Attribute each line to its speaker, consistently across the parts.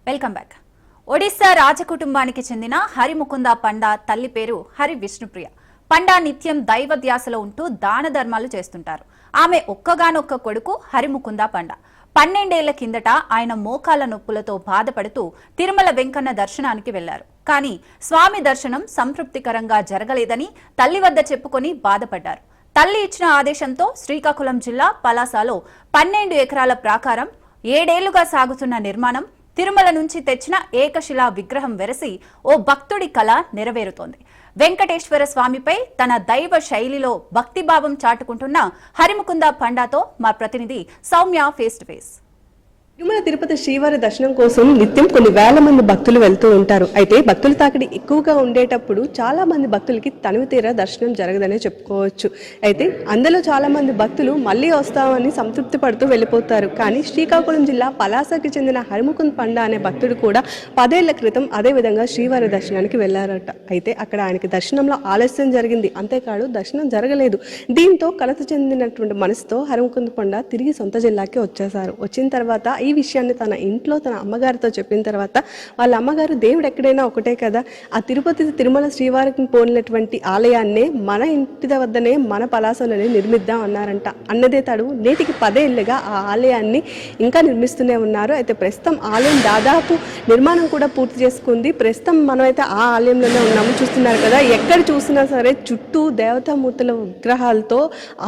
Speaker 1: Welcome back. Odisha రాజకుటుంబానికి చెందిన హరిముకుంద పండా తల్లి పేరు హరి విష్ణుప్రియ. పండా నిత్యం దైవ ధ్యాసలో ఉంటూ దాన ధర్మాలు చేస్తుంటారు. ఆమె ఒక్కగానొక్క కొడుకు హరిముకుంద పండా. 12 ఏళ్ల కిందట ఆయన మోకాల నొప్పులతో బాధపడుతూ తిరుమల వెంకన్న దర్శనానికి వెళ్లారు. కానీ స్వామి దర్శనం సంతృప్తికరంగా జరగలేదని తల్లి వద్ద చెప్పుకొని బాధపడ్డారు. తల్లి ఇచ్చిన ఆదేశంతో శ్రీకాకుళం జిల్లా పలాసలో 12 ఎకరాల ప్రాకారం 7 ఏళ్లుగా సాగుతున్న నిర్మాణం, తిరుమల నుంచి తెచ్చిన ఏకశిలా విగ్రహం వెరసి ఓ భక్తుడి కళ నెరవేరుతోంది. వెంకటేశ్వర స్వామిపై తన దైవ శైలిలో భక్తిభావం చాటుకుంటున్న హరిముకుంద పండాతో మా ప్రతినిధి Soumya face to face.
Speaker 2: Tirumala Tirupati శ్రీవారి దర్శనం కోసం నిత్యం కొన్ని వేల మంది భక్తులు వెళ్తూ ఉంటారు. అయితే భక్తుల తాకిడి ఎక్కువగా ఉండేటప్పుడు చాలా మంది భక్తులకి తనివి తీరా దర్శనం జరగదనే చెప్పుకోవచ్చు. అయితే అందులో చాలా మంది భక్తులు మళ్ళీ వస్తామని సంతృప్తి పడుతూ వెళ్ళిపోతారు. కానీ శ్రీకాకుళం జిల్లా పలాసకి చెందిన హరిముకుంద పండా అనే భక్తుడు కూడా 10 ఏళ్ల క్రితం అదే విధంగా శ్రీవారి దర్శనానికి వెళ్లారట. అయితే అక్కడ ఆయనకి దర్శనంలో ఆలస్యం జరిగింది. అంతేకాదు దర్శనం జరగలేదు. దీంతో కలత చెందినటువంటి మనసుతో హరిముకుంద పండా తిరిగి సొంత జిల్లాకి వచ్చేశారు. వచ్చిన తర్వాత ఈ విషయాన్ని తన ఇంట్లో తన అమ్మగారితో చెప్పిన తర్వాత వాళ్ళ అమ్మగారు దేవుడు ఎక్కడైనా ఒకటే కదా, ఆ తిరుమల శ్రీవారికి పోలినటువంటి ఆలయాన్నే మన ఇంటి వద్దనే మన పలాసలోనే నిర్మిద్దాం అన్నారంట. అన్నదే తడు నేటికి 10 ఏళ్లుగా ఆ ఆలయాన్ని ఇంకా నిర్మిస్తూనే ఉన్నారు. అయితే ప్రస్తుతం ఆలయం దాదాపు నిర్మాణం కూడా పూర్తి చేసుకుంది. ప్రస్తుతం మనమైతే ఆ ఆలయంలోనే ఉన్నాము. చూస్తున్నారు కదా, ఎక్కడ చూసినా సరే చుట్టూ దేవతామూర్తుల విగ్రహాలతో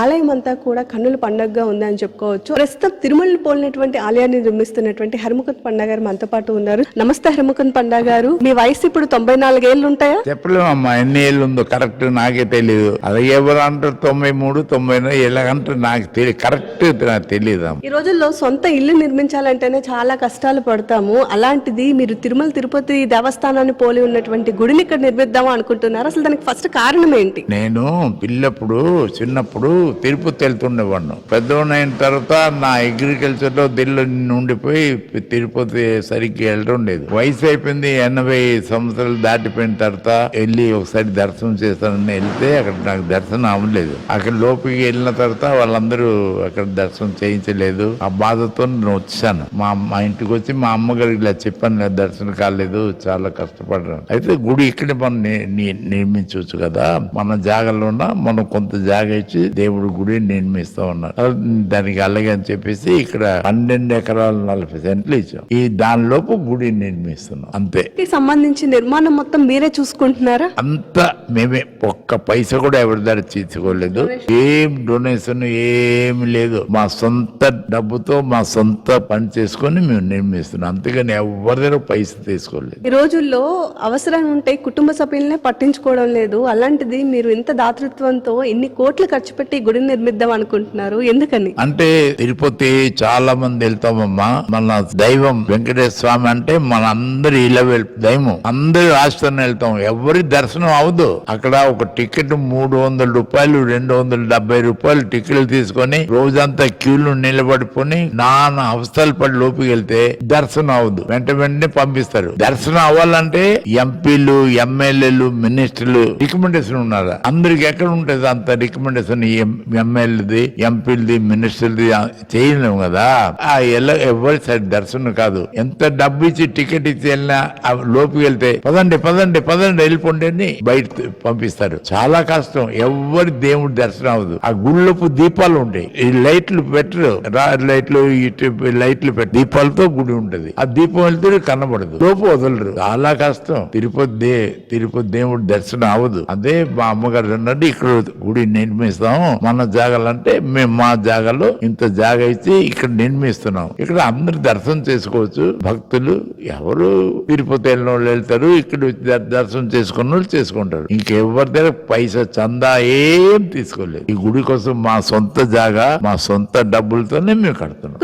Speaker 2: ఆలయం అంతా కూడా కన్నుల పండుగగా ఉందని చెప్పుకోవచ్చు. ప్రస్తుతం తిరుమల పోలినటువంటి ఆలయాన్ని నిర్మిస్తున్నటువంటి హరిముకుంద పండా గారు మనతో పాటు ఉన్నారు. నమస్తే హరిముకుంద పండా గారు, మీ వయసు ఇప్పుడు 94 ఏళ్ళు ఉంటాయా?
Speaker 3: చెప్పలేమమ్మా ఎన్ని ఏళ్ళు ఉందో కరెక్ట్ నాకే తెలియదు. అది ఎవరు అంటారు 93, 90 ఎలాగంటారు నాకు తెలియదు, కరెక్ట్ నాకు తెలియదు.
Speaker 2: ఈ రోజుల్లో సొంత ఇల్లు నిర్మించాలంటేనే చాలా కష్టాలు పడతాము. అలాంటిది మీరు తిరుమల తిరుపతి దేవస్థానాన్ని పోలి ఉన్నటువంటి గుడిని ఇక్కడ నిర్మిద్దాం అనుకుంటున్నారు. అసలు దానికి ఫస్ట్ కారణం ఏంటి?
Speaker 3: నేను పిల్లప్పుడు చిన్నప్పుడు తిరుపతి వెళ్తుండేవాడిను. పెద్దవాడిని అయిన తర్వాత నా అగ్రికల్చర్ లో దిల్లు ఉండిపోయి తిరుపతి సరిగ్గా వెళ్ళడం లేదు. వయసు అయిపోయింది, 80 సంవత్సరాలు దాటిపోయిన తర్వాత వెళ్ళి ఒకసారి దర్శనం చేస్తానని వెళ్తే అక్కడ నాకు దర్శనం అవ్వలేదు. అక్కడ లోపలికి వెళ్ళిన తర్వాత వాళ్ళందరూ అక్కడ దర్శనం చేయించలేదు. ఆ బాధతో నేను వచ్చాను. మా ఇంటికి వచ్చి మా అమ్మగారికి ఇలా చెప్పాను, దర్శనం కాలేదు, చాలా కష్టపడ్డాను. అయితే గుడి ఇక్కడ మనం నిర్మించవచ్చు కదా, మన జాగాలో ఉన్న మనం కొంత జాగా ఇచ్చి దేవుడి గుడి నిర్మిస్తా ఉన్నారు. దానికి అలాగే అని చెప్పేసి ఇక్కడ 12 ఎకరాలు 40 సెంట్లు ఇచ్చాం. ఈ దానిలోపు గుడి నిర్మిస్తున్నాం అంతే.
Speaker 2: సంబంధించి నిర్మాణం మొత్తం మీరే చూసుకుంటున్నారా?
Speaker 3: అంతా మేమే, ఒక్క పైసా కూడా ఎవరి దగ్గర తీసుకోలేదు. ఏం డొనేషన్ ఏమి లేదు. మా సొంత డబ్బుతో మా సొంత పని చేసుకొని మేము నిర్మిస్తున్నాం. అంతేగాని ఎవరి దగ్గర పైసా తీసుకోలేదు.
Speaker 2: ఈ రోజుల్లో అవసరం ఉంటే కుటుంబ సభ్యులనే పట్టించుకోవడం లేదు. అలాంటిది మీరు ఇంత దాతృత్వంతో ఇన్ని కోట్లు ఖర్చు పెట్టి గుడిని నిర్మిద్దాం అనుకుంటున్నారు, ఎందుకని?
Speaker 3: అంటే తిరుపతి చాలా మంది వెళ్తామమ్మా. మన దైవం వెంకటేశ్వర స్వామి అంటే మన అందరి ఇలా దైవం, అందరి రాష్ట్రాన్ని వెళ్తాం. ఎవరి దర్శనం అవదు. అక్కడ ఒక టికెట్ 300 రూపాయలు, 270 రూపాయలు టికెట్లు తీసుకొని రోజంతా క్యూలు నిలబడిపోయి నానా అవస్థలు పడి లోపలికి వెళ్తే దర్శనం అవదు. వెంటనే పంపిస్తారు. దర్శనం అవ్వాలంటే ఎంపీలు, ఎమ్మెల్యేలు, మినిస్టర్లు రికమెండేషన్ ఉన్నారు. అందరికి ఎక్కడ ఉంటుంది అంత రికమెండేషన్? ఎమ్మెల్యేది, ఎంపీలది, మినిస్టర్ది చేయలేము కదా. ఎవరి సైడ్ దర్శనం కాదు. ఎంత డబ్బు ఇచ్చి టికెట్ ఇచ్చి వెళ్ళినా లోపుకి వెళ్తే పదండి వెళ్ళిపోండి అని బయట పంపిస్తారు. చాలా కష్టం. ఎవరి దేవుడి దర్శనం అవ్వదు. ఆ గుళ్ళపు దీపాలు ఉంటాయి, ఈ లైట్లు పెట్టరు, లైట్లు పెట్టి దీపాలతో గుడి ఉంటది. ఆ దీపం వెళ్తే కనబడదు, లోపు వదలరు. చాలా కష్టం. తిరుపతి దేవుడి దర్శనం అవ్వదు. అదే మా అమ్మగారు అన్నట్టు ఇక్కడ గుడి నిర్మిస్తాము. మన జాగాలంటే మేము మా జాగాలో ఇంత జాగా ఇచ్చి ఇక్కడ నిర్మిస్తున్నాం. ఇక్కడ అందరు దర్శనం చేసుకోవచ్చు. భక్తులు ఎవరు తిరుపతి వెళ్ళిన వాళ్ళు వెళ్తారు, ఇక్కడ దర్శనం చేసుకున్న వాళ్ళు చేసుకుంటారు. ఇంకెవరి దగ్గర పైసా చందా ఏం తీసుకోలేదు. ఈ గుడి కోసం మా సొంత జాగా, మా సొంత డబ్బులతోనే మేము కడుతున్నాం.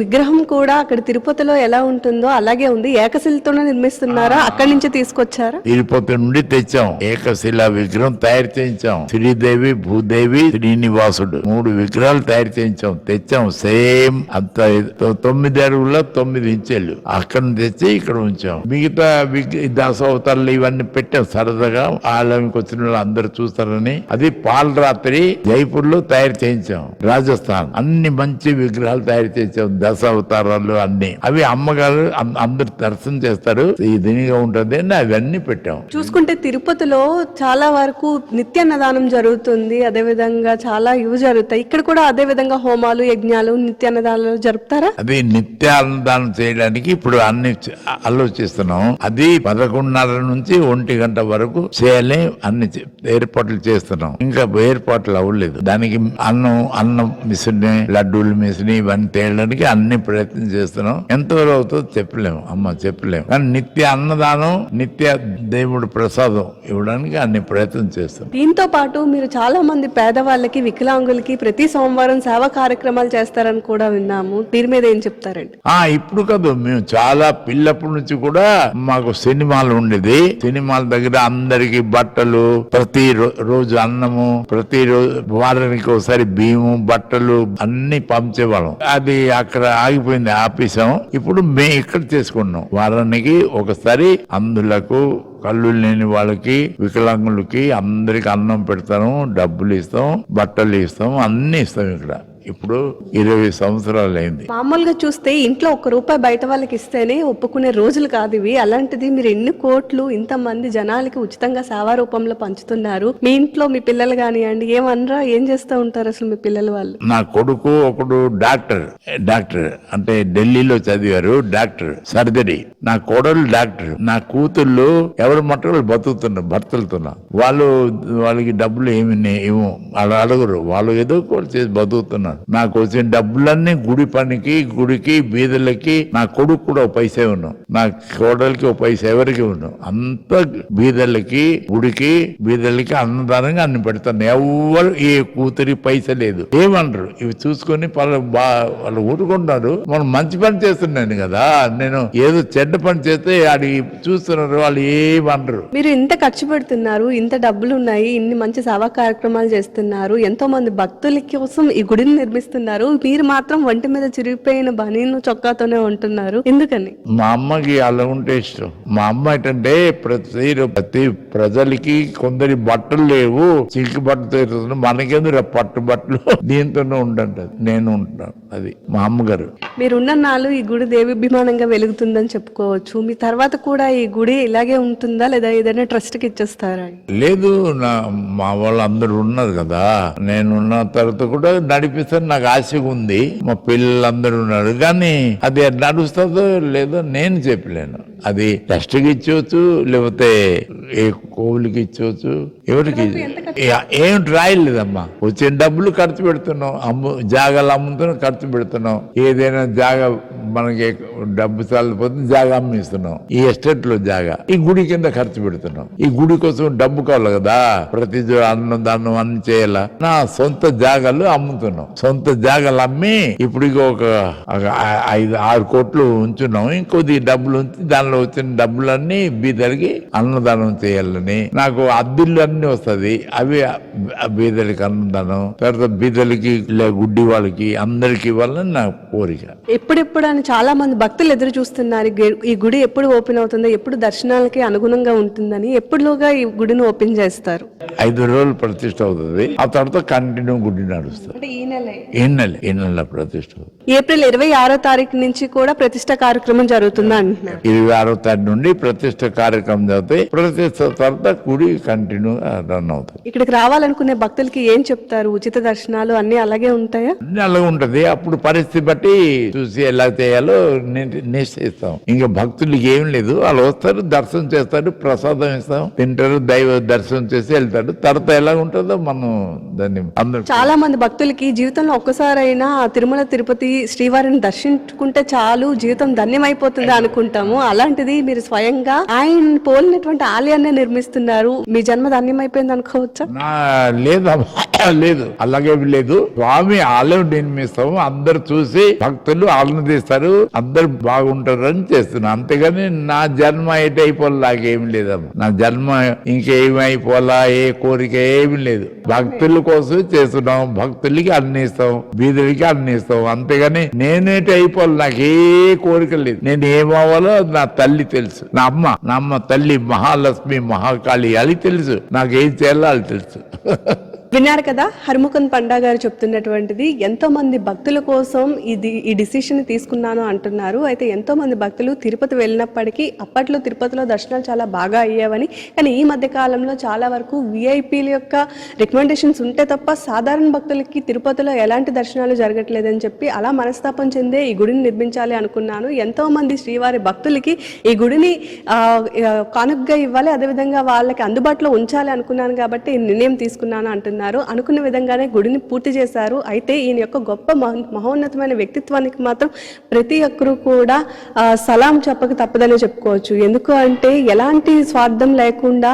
Speaker 2: విగ్రహం కూడా అక్కడ తిరుపతిలో ఎలా ఉంటుందో అలాగే ఉంది. ఏకశిలతోనే నిర్మిస్తున్నారా? అక్కడి నుంచి తీసుకొచ్చారా?
Speaker 3: తిరుపతి నుండి తెచ్చాం. ఏకశిల విగ్రహం తయారు చేయించాం. శ్రీదేవి, భూదేవి, శ్రీనివాసుడు 3 విగ్రహాలు తయారు చేయించాం. తెచ్చాం. సేమ్ అంత 9 అడుగుల 9 ఇంచెలు అక్కడ తెచ్చి ఇక్కడ ఉంచాం. మిగతా దశావతారాలు ఇవన్నీ పెట్టాం సరదాగా. ఆలయంకి వచ్చిన వాళ్ళు అందరు చూస్తారని. అది పాలరాత్రి జైపూర్ లో తయారు చేయించాం. రాజస్థాన్ అన్ని మంచి విగ్రహాలు తయారు చేయించాం. దశావతారాలు అన్ని. అవి అమ్మగారు అందరు దర్శనం చేస్తారు, ఇదిగా ఉంటుంది అని అవన్నీ పెట్టాం.
Speaker 2: చూసుకుంటే తిరుపతిలో చాలా వరకు నిత్య అన్నదానం జరుగుతుంది, అదే విధంగా చాలా ఇవి జరుగుతాయి. ఇక్కడ కూడా అదే విధంగా హోమాలు, యజ్ఞాలు, నిత్య అన్నదానాలు జరుపుతారా?
Speaker 3: అది నిత్య అన్నదానం చేయడానికి ఇప్పుడు అన్ని ఆలోచిస్తున్నాం. అది 11:30 నుంచి 1 గంట వరకు చేయాలి, అన్ని ఏర్పాట్లు చేస్తున్నాం. ఇంకా ఏర్పాట్లు అవ్వలేదు. దానికి అన్నం మిషన్, లడ్డూలు మిషన్ ఇవన్నీ తేయడానికి అన్ని ప్రయత్నం చేస్తున్నాం. ఎంతవరకు అవుతుందో చెప్పలేము అమ్మ, చెప్పలేము. కానీ నిత్య అన్నదానం, నిత్య దేవుడు ప్రసాదం ఇవ్వడానికి అన్ని ప్రయత్నం చేస్తున్నాం.
Speaker 2: దీంతో పాటు మీరు చాలా మంది పేదవాళ్ళకి, వికలాంగులకి ప్రతి సోమవారం సేవా కార్యక్రమాలు చేస్తారని కూడా విన్నాము. దీని మీద ఏం చెప్తారండి?
Speaker 3: ఇప్పుడు కాదు, మేము చాలా పిల్లప్పటి నుంచి కూడా మాకు సినిమాలు ఉండేది. సినిమాల దగ్గర అందరికి బట్టలు, ప్రతి రోజు అన్నము, ప్రతి రోజు వారానికి ఒకసారి బియ్యము, బట్టలు అన్ని పంచేవాళ్ళం. అది అక్కడ ఆగిపోయింది, ఆపేసాం. ఇప్పుడు మేము ఇక్కడ చేసుకున్నాం. వారానికి ఒకసారి అందులకు కళ్ళు లేని వాళ్ళకి, వికలాంగులకి అందరికి అన్నం పెడతాము, డబ్బులు ఇస్తాం, బట్టలు ఇస్తాం, అన్ని ఇస్తాం. ఇక్కడ ఇప్పుడు 20 సంవత్సరాలు అయింది.
Speaker 2: మామూలుగా చూస్తే ఇంట్లో ₹1 బయట వాళ్ళకి ఇస్తేనే ఒప్పుకునే రోజులు కాదు ఇవి. అలాంటిది మీరు ఎన్ని కోట్లు ఇంతమంది జనాలకి ఉచితంగా సేవా రూపంలో పంచుతున్నారు. మీ ఇంట్లో మీ పిల్లలు కానివ్వండి ఏమనరా? ఏం చేస్తూ ఉంటారు అసలు మీ పిల్లలు? వాళ్ళు,
Speaker 3: నా కొడుకు ఒకడు డాక్టర్ అంటే ఢిల్లీలో చదివారు, డాక్టర్ సర్జరీ. నా కోడలు డాక్టర్. నా కూతుళ్ళు ఎవరి మట్టుకు బతుకుతున్నారు, భర్తలుతున్నా. వాళ్ళకి డబ్బులు ఏమో అలా అడగరు, వాళ్ళు ఏదో కూడా చేసి బతుకుతున్నారు. నాకు వచ్చిన డబ్బులన్నీ గుడి పనికి, గుడికి, బీదలకి. నా కొడుకు కూడా ఒక పైసే ఉన్నాం, నా కోడలికి ఒక పైసా ఎవరికి ఉన్నాం. అంత బీదలకి, గుడికి, బీదలకి అన్నదానంగా అన్ని పెడతాను. ఎవరు ఏ కూతురి పైస లేదు, ఏమనరు. ఇవి చూసుకొని వాళ్ళు ఊరుకుంటారు. మనం మంచి పని చేస్తున్నాను కదా, నేను ఏదో చెడ్డ పని చేస్తే అది చూస్తున్నారు, వాళ్ళు ఏమనరు.
Speaker 2: మీరు ఇంత ఖర్చు పెడుతున్నారు, ఇంత డబ్బులు ఉన్నాయి, ఇన్ని మంచి సేవా కార్యక్రమాలు చేస్తున్నారు, ఎంతో మంది భక్తుల కోసం ఈ గుడిని నిర్మిస్తున్నారు. మీరు మాత్రం ఒంటి మీద చిరిగిపోయిన బనీను చొక్కాతోనే ఉంటున్నారు, ఎందుకని?
Speaker 3: మా అమ్మకి అలా ఉంటే ఇష్టం. మా అమ్మ ఏంటంటే ప్రతి ప్రజలకి కొందరి బట్టలు లేవు, చిల్కి బట్టలు, మనకెందుకు పట్టు బట్టలు, దీంతోనే ఉండంటది. నేను ఉంటాను. అది మా అమ్మగారు.
Speaker 2: మీరున్న నాళ్ళు ఈ గుడి దేవాభిమానంగా వెలుగుతుందని చెప్పుకోవచ్చు. మీ తర్వాత కూడా ఈ గుడి ఇలాగే ఉంటుందా, లేదా ఏదైనా ట్రస్ట్ కి ఇచ్చేస్తారా?
Speaker 3: లేదు, మా వాళ్ళు అందరూ ఉన్నారు కదా, నేనున్న తర్వాత కూడా నడిపిస్తాను, నాకు ఆశగా ఉంది. మా పిల్లలందరూ ఉన్నారు, కానీ అది నడుస్తుందో లేదో నేను చెప్పలేను. అది ట్రస్ట్కి ఇచ్చవచ్చు, లేకపోతే ఏ కోవులకి ఇచ్చవచ్చు, ఎవరికి ఏం రాయలేదమ్మా. వచ్చిన డబ్బులు ఖర్చు పెడుతున్నాం, జాగాలు అమ్ముతున్నాం, ఖర్చు పెడుతున్నాం. ఏదైనా జాగా మనకి డబ్బు చాలిపోతే జాగా అమ్మిస్తున్నాం. ఈ ఎస్టేట్ లో జాగా ఈ గుడి కింద ఖర్చు పెడుతున్నాం. ఈ గుడి కోసం డబ్బు కావాలి కదా, ప్రతి అన్నం అన్ని చేయాల. నా సొంత జాగాలు అమ్ముతున్నాం. సొంత జాగాలు అమ్మి ఇప్పుడు ఒక 5-6 కోట్లు ఉంచున్నాం. ఇంకొద్ది డబ్బులు ఉంచి దానిలో వచ్చిన డబ్బులన్నీ బీదలకి అన్నదానం చేయాలని. నాకు అద్దిళ్ళు అన్ని వస్తుంది, అవి బీదలకి అన్నదానం, తర్వాత బీదలకి గుడ్డి వాళ్ళకి అందరికి ఇవ్వాలని నా కోరిక.
Speaker 2: ఎప్పుడెప్పుడు అని చాలా మంది భక్తులు ఎదురు చూస్తున్నారు. ఈ గుడి ఎప్పుడు ఓపెన్ అవుతుందో, ఎప్పుడు దర్శనాలకి అనుగుణంగా ఉంటుందని. ఎప్పుడులోగా ఈ గుడిని ఓపెన్ చేస్తారు?
Speaker 3: 5 రోజులు ప్రతిష్ట అవుతుంది. ఆ తర్వాత కంటిన్యూ గుడి నడుస్తుంది. ఈ నెల ప్రతిష్ట.
Speaker 2: ఏప్రిల్ 26వ తారీఖు నుంచి కూడా ప్రతిష్ట కార్యక్రమం జరుగుతుందా అంటున్నారు?
Speaker 3: 26వ తారీఖు నుండి ప్రతిష్ట కార్యక్రమం జరుగుతాయి. ప్రతిష్ట తర్వాత గుడి కంటిన్యూ రన్ అవుతుంది.
Speaker 2: ఇక్కడికి రావాలనుకునే భక్తులకి ఏం చెప్తారు? ఉచిత దర్శనాలు అన్ని అలాగే ఉంటాయా?
Speaker 3: అన్ని అలాగే ఉంటది. అప్పుడు పరిస్థితి బట్టి చూసి ఎలా చేయాలో నిశ్చయిస్తాం. ఇంకా భక్తులకి ఏం లేదు, వాళ్ళు వస్తారు, దర్శనం చేస్తారు, ప్రసాదం ఇస్తాం, తింటారు, దైవ దర్శనం చేసి వెళ్తారు. తర్వాత ఎలా ఉంటుందో మనం దాన్ని అందరూ.
Speaker 2: చాలా మంది భక్తులకి జీవితంలో ఒక్కసారైనా తిరుమల తిరుపతి శ్రీవారిని దర్శించుకుంటే చాలు, జీవితం ధన్యమైపోతుంది అనుకుంటాము. అలాంటిది మీరు స్వయంగా ఆయన పోలినటువంటి ఆలయాన్ని నిర్మిస్తున్నారు. మీ జన్మ ధన్యమైపోయింది అనుకోవచ్చా?
Speaker 3: లేదు, అలాగే లేదు. స్వామి ఆలయం నిర్మిస్తాము, అందరు చూసి భక్తులు ఆనందిస్తారు, అందరు బాగుంటారు అని చేస్తున్నాం. అంతేగాని నా జన్మ ఎటైపోలే, నాకేమి లేదమ్మా. నా జన్మ ఇంకేమైపోలా, ఏ కోరిక ఏమి లేదు. భక్తుల కోసం చేస్తున్నాం, భక్తులకి అన్ని ఇస్తాం, బీదలకి అన్ని ఇస్తాం. అంతేగాని నేనేటి అయిపోవాలి, నాకు ఏ కోరిక లేదు. నేను ఏమవ్వాలో నా తల్లి తెలుసు, నా అమ్మ తల్లి మహాలక్ష్మి మహాకాళి అది తెలుసు. నాకేం చేయాలో అది తెలుసు.
Speaker 2: విన్నారు కదా హరిముకుంద్ పండా గారు చెప్తున్నటువంటిది. ఎంతో మంది భక్తుల కోసం ఈ డిసిషన్ తీసుకున్నాను అంటున్నారు. అయితే ఎంతో మంది భక్తులు తిరుపతి వెళ్ళినప్పటికీ అప్పట్లో తిరుపతిలో దర్శనాలు చాలా బాగా అయ్యేవని, కానీ ఈ మధ్య కాలంలో చాలా వరకు విఐపీల యొక్క రికమెండేషన్స్ ఉంటే తప్ప సాధారణ భక్తులకి తిరుపతిలో ఎలాంటి దర్శనాలు జరగట్లేదని చెప్పి అలా మనస్తాపం చెందే ఈ గుడిని నిర్మించాలి అనుకున్నాను. ఎంతో మంది శ్రీవారి భక్తులకి ఈ గుడిని కానుకగా ఇవ్వాలి, అదేవిధంగా వాళ్ళకి అందుబాటులో ఉంచాలి అనుకున్నాను కాబట్టి ఈ నిర్ణయం తీసుకున్నాను అంటున్నారు. అనుకున్న విధంగానే గుడిని పూర్తి చేశారు. అయితే ఈయన యొక్క గొప్ప మహోన్నతమైన వ్యక్తిత్వానికి మాత్రం ప్రతి ఒక్కరూ కూడా సలాం చెప్పక తప్పదని చెప్పుకోవచ్చు. ఎందుకు అంటే ఎలాంటి స్వార్థం లేకుండా,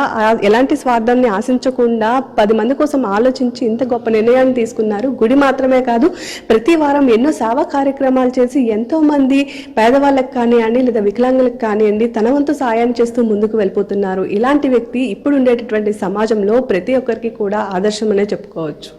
Speaker 2: ఎలాంటి స్వార్థాన్ని ఆశించకుండా 10 మంది కోసం ఆలోచించి ఇంత గొప్ప నిర్ణయాన్ని తీసుకున్నారు. గుడి మాత్రమే కాదు, ప్రతి వారం ఎన్నో సేవా కార్యక్రమాలు చేసి ఎంతో మంది పేదవాళ్ళకి కానివ్వండి లేదా వికలాంగులకు కానివ్వండి తన వంతు సాయాన్ని చేస్తూ ముందుకు వెళ్ళిపోతున్నారు. ఇలాంటి వ్యక్తి ఇప్పుడు ఉండేటటువంటి సమాజంలో ప్రతి ఒక్కరికి కూడా ఆదర్శం అనే చెప్పుకోవచ్చు.